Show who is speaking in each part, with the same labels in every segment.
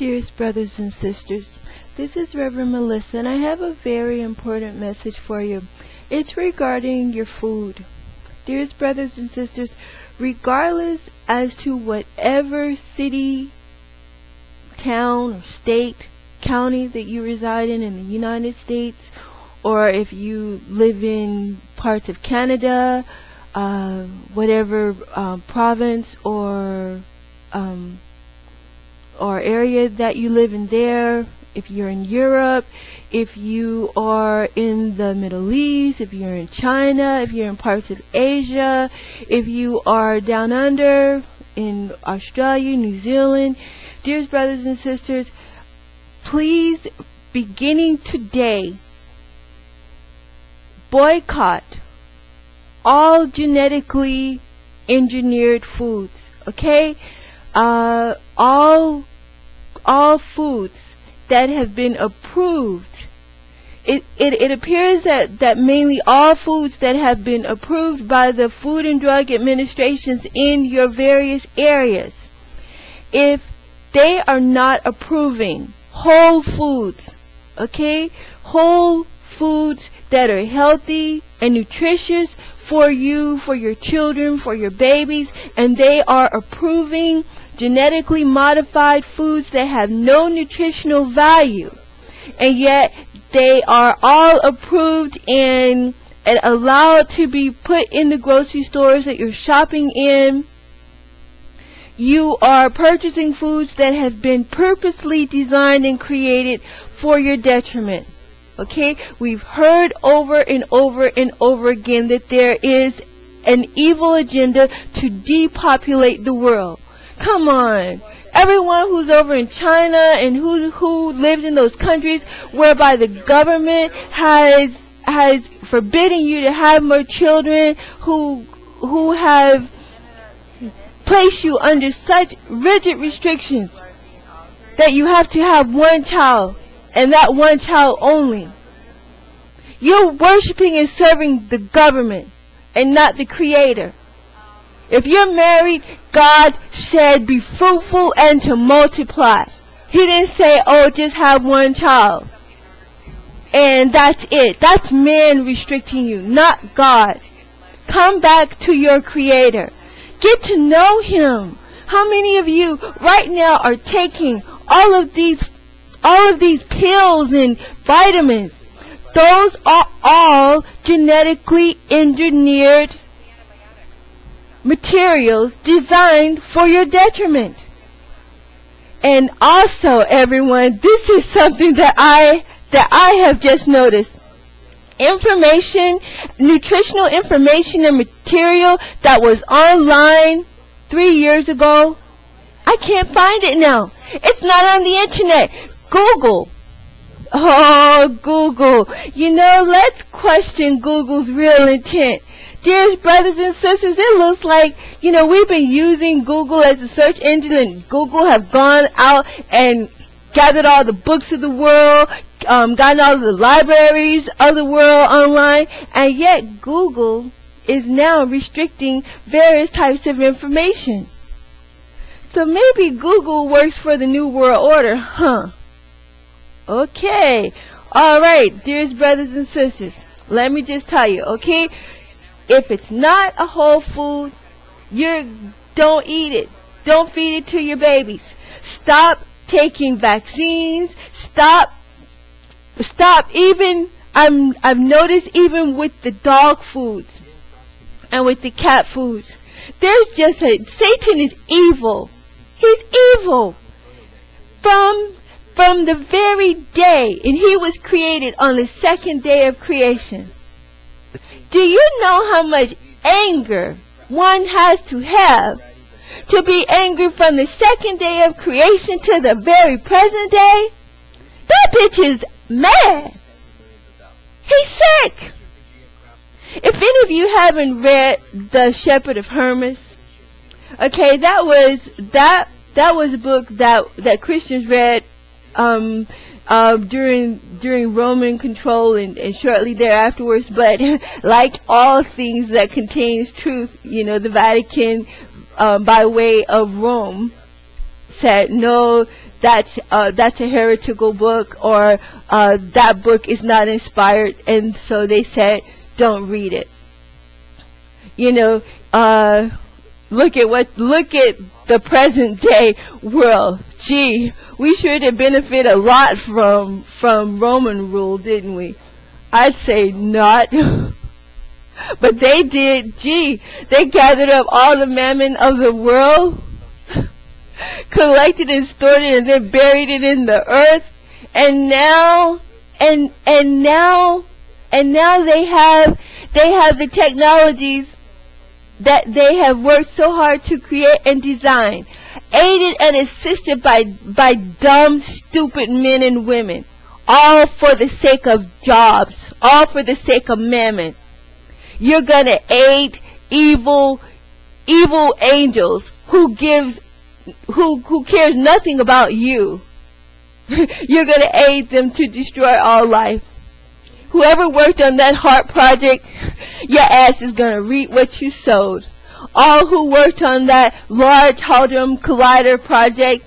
Speaker 1: Dearest brothers and sisters, this is Reverend Melissa, and I have a very important message for you. It's regarding your food. Dearest brothers and sisters, regardless as to whatever city, town, or state, county that you reside in the United States, or if you live in parts of Canada, whatever province or area that you live in there, if you're in Europe, if you are in the Middle East, if you're in China, if you're in parts of Asia, if you are down under in Australia, New Zealand, dearest brothers and sisters, please, beginning today, boycott all genetically engineered foods, okay? All foods that have been approved. It appears that mainly all foods that have been approved by the Food and Drug Administrations in your various areas, if they are not approving whole foods, okay, whole foods that are healthy and nutritious for you, for your children, for your babies, and they are approving genetically modified foods that have no nutritional value, and yet they are all approved and allowed to be put in the grocery stores that you're shopping in. You are purchasing foods that have been purposely designed and created for your detriment. Okay, we've heard over and over and over again that there is an evil agenda to depopulate the world. Come on. Everyone who's over in China and who lives in those countries whereby the government has forbidden you to have more children, who have placed you under such rigid restrictions that you have to have one child, and that one child only. You're worshiping and serving the government and not the Creator. If you're married, God said be fruitful and to multiply. He didn't say, oh, just have one child and that's it. That's man restricting you, not God. Come back to your Creator. Get to know Him. How many of you right now are taking all of these pills and vitamins? Those are all genetically engineered materials designed for your detriment. And also, everyone, this is something that I have just noticed. Information, nutritional information and material that was online 3 years ago, I can't find it now. It's not on the internet. Google. Oh, Google. You know, let's question Google's real intent. Dearest brothers and sisters, it looks like, we've been using Google as a search engine, and Google have gone out and gathered all the books of the world, gotten all the libraries of the world online, and yet Google is now restricting various types of information. So maybe Google works for the New World Order, huh? Okay. Alright, dearest brothers and sisters, let me just tell you, okay? If it's not a whole food, don't eat it. Don't feed it to your babies. Stop taking vaccines. Stop even, I've noticed even with the dog foods and with the cat foods, there's just Satan is evil. He's evil. From the very day, and he was created on the second day of creation. Do you know how much anger one has to have to be angry from the second day of creation to the very present day? That bitch is mad. He's sick. If any of you haven't read The Shepherd of Hermas, okay, that was a book that Christians read during Roman control and shortly thereafterwards. But like all things that contains truth, the Vatican by way of Rome said no, that's a heretical book, or that book is not inspired, and so they said don't read it. You know, look at the present day world. Gee, we sure did benefit a lot from Roman rule, didn't we? I'd say not. But they did. Gee, they gathered up all the mammon of the world, collected and stored it, and then buried it in the earth. And now they have the technologies that they have worked so hard to create and design, aided and assisted by dumb, stupid men and women, all for the sake of jobs, all for the sake of mammon. You're gonna aid evil angels who cares nothing about you. You're gonna aid them to destroy all life. Whoever worked on that heart project, your ass is gonna reap what you sowed. All who worked on that Large Hadron Collider project,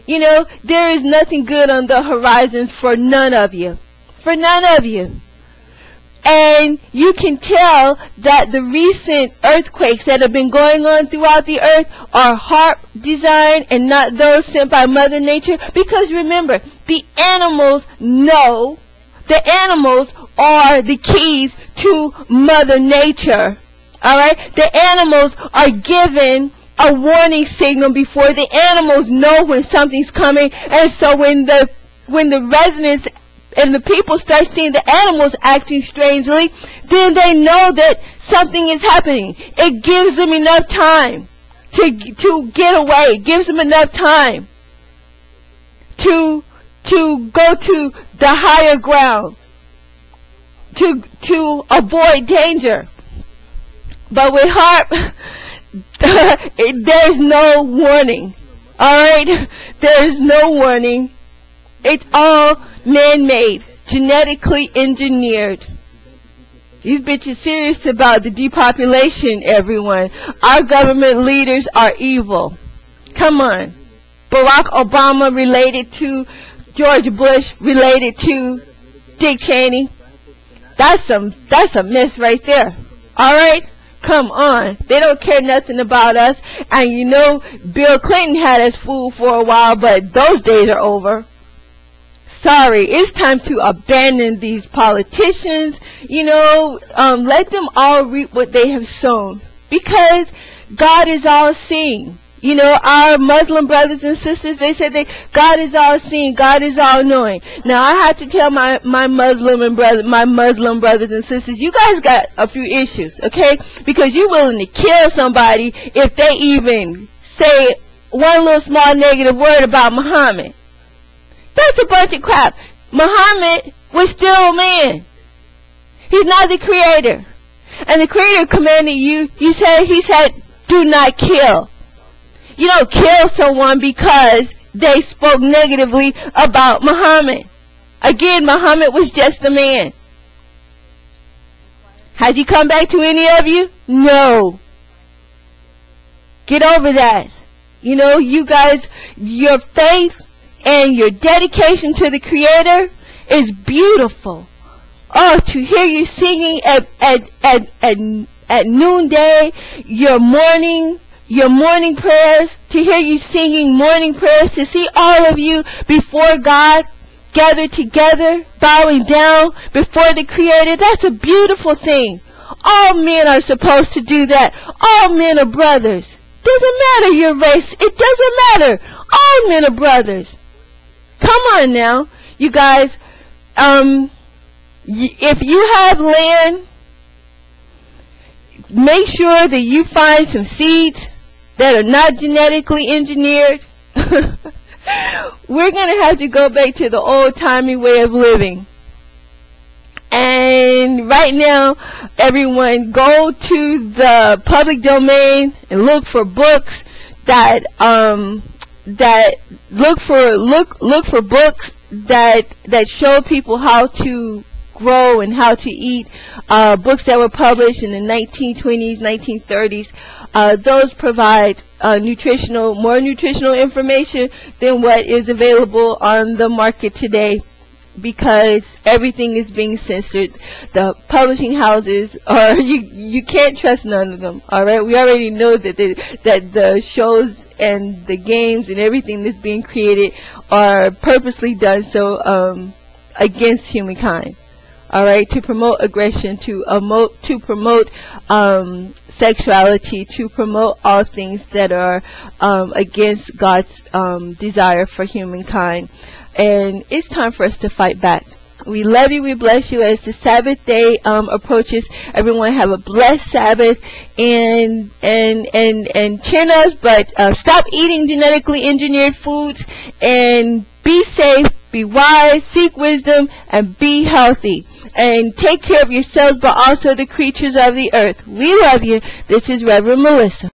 Speaker 1: you know, there is nothing good on the horizons for none of you. For none of you. And you can tell that the recent earthquakes that have been going on throughout the earth are HAARP designed and not those sent by Mother Nature. Because remember, the animals know. The animals are the keys to Mother Nature. Alright? The animals are given a warning signal before. The animals know when something's coming. And so when the residents and the people start seeing the animals acting strangely, then they know that something is happening. It gives them enough time to get away. It gives them enough time to go to the higher ground, to avoid danger. But with HAARP, there's no warning. Alright? There's no warning. It's all man-made, genetically engineered. These bitches serious about the depopulation, everyone. Our government leaders are evil. Come on. Barack Obama related to George Bush, related to Dick Cheney. That's a mess right there. Alright? Come on. They don't care nothing about us. And you know, Bill Clinton had us fooled for a while, but those days are over. Sorry, it's time to abandon these politicians. You know, let them all reap what they have sown. Because God is all seeing. You know, our Muslim brothers and sisters, they said God is all seeing, God is all knowing. Now I have to tell my Muslim brothers and sisters, you guys got a few issues, okay? Because you're willing to kill somebody if they even say one little small negative word about Muhammad. That's a bunch of crap. Muhammad was still a man. He's not the creator. And the creator commanded you, he said, do not kill. You don't kill someone because they spoke negatively about Muhammad. Again, Muhammad was just a man. Has he come back to any of you? No. Get over that. You know, you guys, your faith and your dedication to the Creator is beautiful. Oh, to hear you singing at noonday, your morning prayers, to hear you singing morning prayers, to see all of you before God gathered together, bowing down before the Creator, that's a beautiful thing. All men are supposed to do that. All men are brothers. Doesn't matter your race. It doesn't matter. All men are brothers. Come on now, you guys. If you have land, make sure that you find some seeds that are not genetically engineered. We're going to have to go back to the old-timey way of living. And right now, everyone, go to the public domain and look for books that look for books that show people how to grow and how to eat. Books that were published in the 1920s, 1930s. Those provide more nutritional information than what is available on the market today, because everything is being censored. The publishing houses are, you can't trust none of them. All right, we already know that the shows and the games and everything that's being created are purposely done so against humankind. All right, to promote aggression, to promote sexuality, to promote all things that are against God's desire for humankind. And it's time for us to fight back. We love you. We bless you. As the Sabbath day approaches, everyone have a blessed Sabbath, and chin us, but stop eating genetically engineered foods, and be safe, be wise, seek wisdom, and be healthy. And take care of yourselves, but also the creatures of the earth. We love you. This is Reverend Melissa.